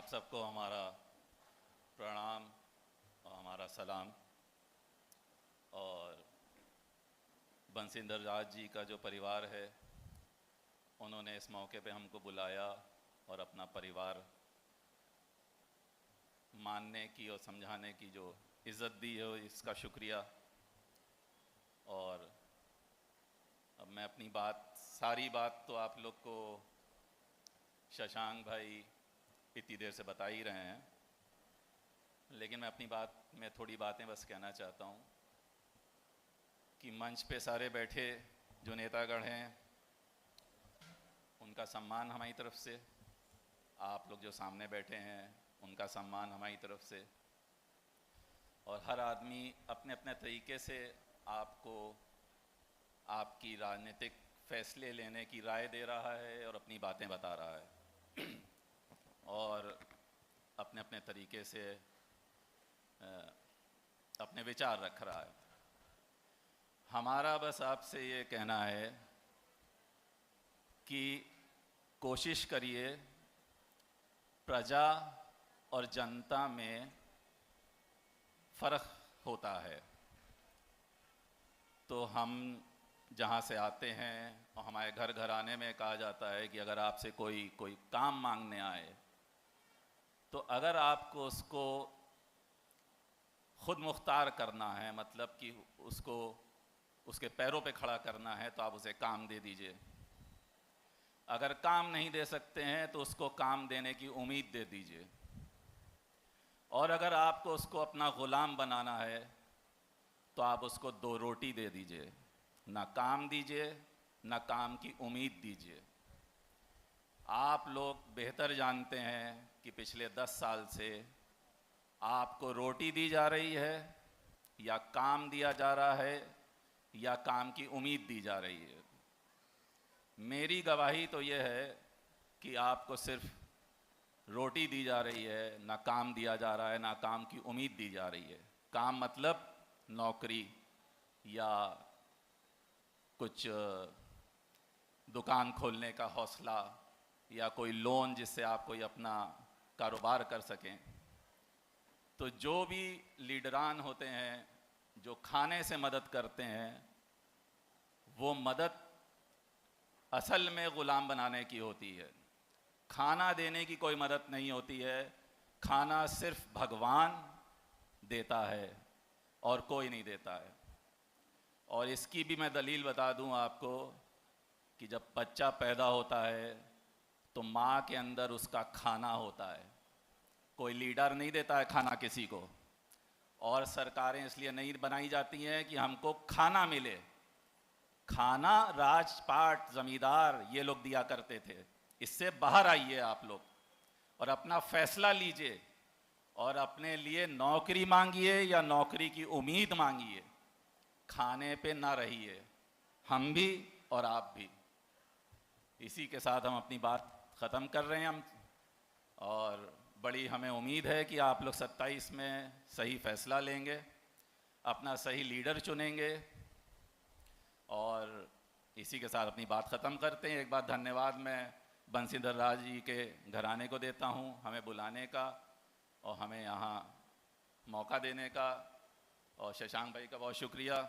सबको हमारा प्रणाम और हमारा सलाम। और बंसीधर राज जी का जो परिवार है, उन्होंने इस मौके पे हमको बुलाया और अपना परिवार मानने की और समझाने की जो इज़्ज़त दी है, इसका शुक्रिया। और अब मैं अपनी सारी बात तो आप लोग को शशांक भाई इतनी देर से बता ही रहे हैं, लेकिन मैं अपनी बात में थोड़ी बातें बस कहना चाहता हूँ कि मंच पे सारे बैठे जो नेतागण हैं, उनका सम्मान हमारी तरफ से। आप लोग जो सामने बैठे हैं, उनका सम्मान हमारी तरफ से। और हर आदमी अपने अपने तरीके से आपको आपकी राजनीतिक फैसले लेने की राय दे रहा है और अपनी बातें बता रहा है और अपने अपने तरीके से अपने विचार रख रहा है। हमारा बस आपसे ये कहना है कि कोशिश करिए प्रजा और जनता में फ़र्क होता है। तो हम जहाँ से आते हैं और हमारे घर घर आने में कहा जाता है कि अगर आपसे कोई काम मांगने आए, तो अगर आपको उसको खुद मुख्तार करना है, मतलब कि उसको उसके पैरों पे खड़ा करना है, तो आप उसे काम दे दीजिए। अगर काम नहीं दे सकते हैं तो उसको काम देने की उम्मीद दे दीजिए। और अगर आपको उसको अपना ग़ुलाम बनाना है तो आप उसको 2 रोटी दे दीजिए। ना काम दीजिए, ना काम की उम्मीद दीजिए। आप लोग बेहतर जानते हैं कि पिछले 10 साल से आपको रोटी दी जा रही है या काम दिया जा रहा है या काम की उम्मीद दी जा रही है। मेरी गवाही तो यह है कि आपको सिर्फ रोटी दी जा रही है, ना काम दिया जा रहा है, ना काम की उम्मीद दी जा रही है। काम मतलब नौकरी या कुछ दुकान खोलने का हौसला या कोई लोन जिससे आप कोई अपना कारोबार कर सकें। तो जो भी लीडरान होते हैं, जो खाने से मदद करते हैं, वो मदद असल में ग़ुलाम बनाने की होती है। खाना देने की कोई मदद नहीं होती है। खाना सिर्फ भगवान देता है और कोई नहीं देता है। और इसकी भी मैं दलील बता दूं आपको कि जब बच्चा पैदा होता है तो माँ के अंदर उसका खाना होता है। कोई लीडर नहीं देता है खाना किसी को। और सरकारें इसलिए नहीं बनाई जाती हैं कि हमको खाना मिले। खाना राजपाट जमींदार ये लोग दिया करते थे। इससे बाहर आइए आप लोग और अपना फैसला लीजिए और अपने लिए नौकरी मांगिए या नौकरी की उम्मीद मांगिए। खाने पे ना रहिए, हम भी और आप भी। इसी के साथ हम अपनी बात ख़त्म कर रहे हैं। और बड़ी हमें उम्मीद है कि आप लोग 27 में सही फैसला लेंगे, अपना सही लीडर चुनेंगे। और इसी के साथ अपनी बात ख़त्म करते हैं। एक बार धन्यवाद मैं बंसीधर राज जी के घराने को देता हूं, हमें बुलाने का और हमें यहाँ मौका देने का। और शशांक भाई का बहुत शुक्रिया।